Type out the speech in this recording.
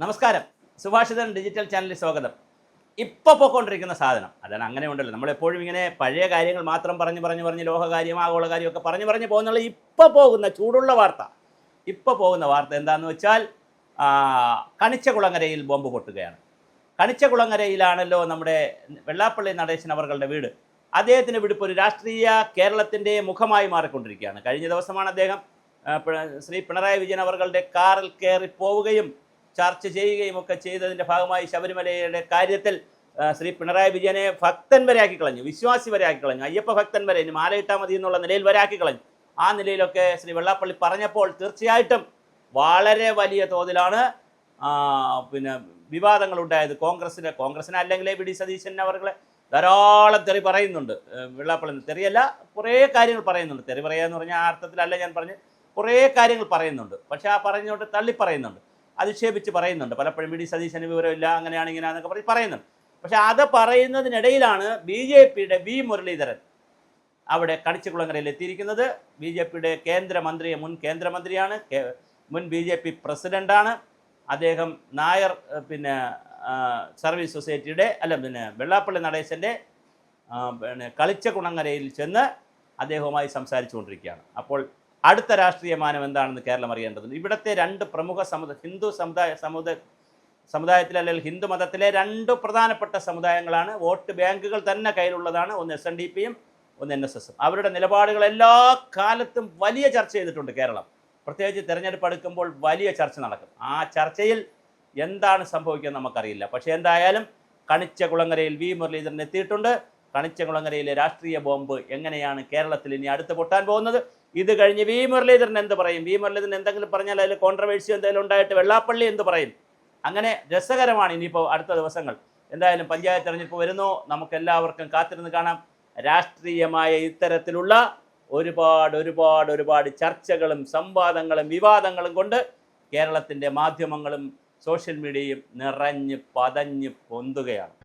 നമസ്കാരം. സുഭാഷിതൻ ഡിജിറ്റൽ ചാനലിൽ സ്വാഗതം. ഇപ്പോൾ പോയിക്കൊണ്ടിരിക്കുന്ന സാധനം അതാണ്. അങ്ങനെ ഉണ്ടല്ലോ, നമ്മളെപ്പോഴും ഇങ്ങനെ പഴയ കാര്യങ്ങൾ മാത്രം പറഞ്ഞ് ലോകകാര്യം ആഗോളകാര്യമൊക്കെ പറഞ്ഞ് പോകുന്നുള്ള ഇപ്പോൾ പോകുന്ന വാർത്ത എന്താണെന്ന് വെച്ചാൽ കണിച്ചകുളങ്ങരയിൽ ബോംബ് പൊട്ടുകയാണ്. കണിച്ചകുളങ്ങരയിലാണല്ലോ നമ്മുടെ വെള്ളാപ്പള്ളി നടേശൻ അവരുടെ വീട്. അദ്ദേഹത്തിൻ്റെ വീട് ഇപ്പോൾ ഒരു രാഷ്ട്രീയ കേരളത്തിൻ്റെ മുഖമായി മാറിക്കൊണ്ടിരിക്കുകയാണ്. കഴിഞ്ഞ ദിവസമാണ് അദ്ദേഹം ശ്രീ പിണറായി വിജയൻ അവരുടെ കാറിൽ കയറി പോവുകയും ചർച്ച ചെയ്യുകയും ഒക്കെ ചെയ്തതിൻ്റെ ഭാഗമായി ശബരിമലയുടെ കാര്യത്തിൽ ശ്രീ പിണറായി വിജയനെ ഭക്തൻ വരെ ആക്കി കളഞ്ഞു, വിശ്വാസി വരെ ആക്കി കളഞ്ഞു, അയ്യപ്പ ഭക്തൻ വരെ, ഇനി മാലയിട്ടാൽ മതി എന്നുള്ള നിലയിൽ വരെ ആക്കി കളഞ്ഞു. ആ നിലയിലൊക്കെ ശ്രീ വെള്ളാപ്പള്ളി പറഞ്ഞപ്പോൾ തീർച്ചയായിട്ടും വളരെ വലിയ തോതിലാണ് വിവാദങ്ങളുണ്ടായത്. കോൺഗ്രസിന് അല്ലെങ്കിൽ വി ഡി സതീശൻ അവരുടെ ധാരാളം തെറി പറയുന്നുണ്ട്. വെള്ളാപ്പള്ളി തെറിയല്ല, കുറേ കാര്യങ്ങൾ പറയുന്നുണ്ട്. തെറി പറയാന്ന് പറഞ്ഞാൽ ആ അർത്ഥത്തിലല്ല ഞാൻ പറഞ്ഞ്, കുറേ കാര്യങ്ങൾ പറയുന്നുണ്ട്. പക്ഷേ ആ പറഞ്ഞുകൊണ്ട് തള്ളിപ്പറയുന്നുണ്ട്, അധിക്ഷേപിച്ച് പറയുന്നുണ്ട്. പലപ്പോഴും വി ഡി സതീശന് വിവരമില്ല, അങ്ങനെയാണ് ഇങ്ങനെയാണെന്നൊക്കെ പറയുന്നുണ്ട്. പക്ഷേ അത് പറയുന്നതിനിടയിലാണ് ബി ജെ പിയുടെ വി മുരളീധരൻ അവിടെ കണിച്ചകുളങ്ങരയിൽ എത്തിയിരിക്കുന്നത്. ബി ജെ പിയുടെ മുൻ കേന്ദ്രമന്ത്രിയാണ്, മുൻ ബി ജെ പി പ്രസിഡൻ്റാണ് അദ്ദേഹം. നായർ സർവീസ് സൊസൈറ്റിയുടെ വെള്ളാപ്പള്ളി നടേശൻ്റെ കളിച്ചകുളങ്ങരയിൽ ചെന്ന് അദ്ദേഹവുമായി സംസാരിച്ചു കൊണ്ടിരിക്കുകയാണ്. അപ്പോൾ അടുത്ത രാഷ്ട്രീയ മാനം എന്താണെന്ന് കേരളം അറിയേണ്ടതുണ്ട്. ഇവിടുത്തെ രണ്ട് പ്രമുഖ സമുദായത്തിലെ അല്ലെങ്കിൽ ഹിന്ദു മതത്തിലെ രണ്ട് പ്രധാനപ്പെട്ട സമുദായങ്ങളാണ്. വോട്ട് ബാങ്കുകൾ തന്നെ കയ്യിലുള്ളതാണ്. ഒന്ന് SNDPയും ഒന്ന് NSSും. അവരുടെ നിലപാടുകൾ എല്ലാ കാലത്തും വലിയ ചർച്ച ചെയ്തിട്ടുണ്ട് കേരളം. പ്രത്യേകിച്ച് തിരഞ്ഞെടുപ്പ് അടുക്കുമ്പോൾ വലിയ ചർച്ച നടക്കും. ആ ചർച്ചയിൽ എന്താണ് സംഭവിക്കുക നമുക്കറിയില്ല. പക്ഷേ എന്തായാലും കണിച്ചകുളങ്ങരയിൽ വി മുരളീധരൻ എത്തിയിട്ടുണ്ട്. കണിച്ചകുളങ്ങരയിലെ രാഷ്ട്രീയ ബോംബ് എങ്ങനെയാണ് കേരളത്തിൽ ഇനി അടുത്ത് പൊട്ടാൻ പോകുന്നത്? ഇത് കഴിഞ്ഞ് വി മുരളീധരൻ എന്ത് പറയും? വി മുരളീധരൻ എന്തെങ്കിലും പറഞ്ഞാൽ അതിൽ കോൺട്രവേഴ്സി എന്തെങ്കിലും ഉണ്ടായിട്ട് വെള്ളാപ്പള്ളി എന്ത് പറയും? അങ്ങനെ രസകരമാണ് ഇനിയിപ്പോൾ അടുത്ത ദിവസങ്ങൾ. എന്തായാലും പഞ്ചായത്ത് തെരഞ്ഞെടുപ്പ് വരുന്നു, നമുക്കെല്ലാവർക്കും കാത്തിരുന്ന് കാണാം. രാഷ്ട്രീയമായ ഇത്തരത്തിലുള്ള ഒരുപാട് ചർച്ചകളും സംവാദങ്ങളും വിവാദങ്ങളും കൊണ്ട് കേരളത്തിൻ്റെ മാധ്യമങ്ങളും സോഷ്യൽ മീഡിയയും നിറഞ്ഞ് പതഞ്ഞ് പൊന്തുകയാണ്.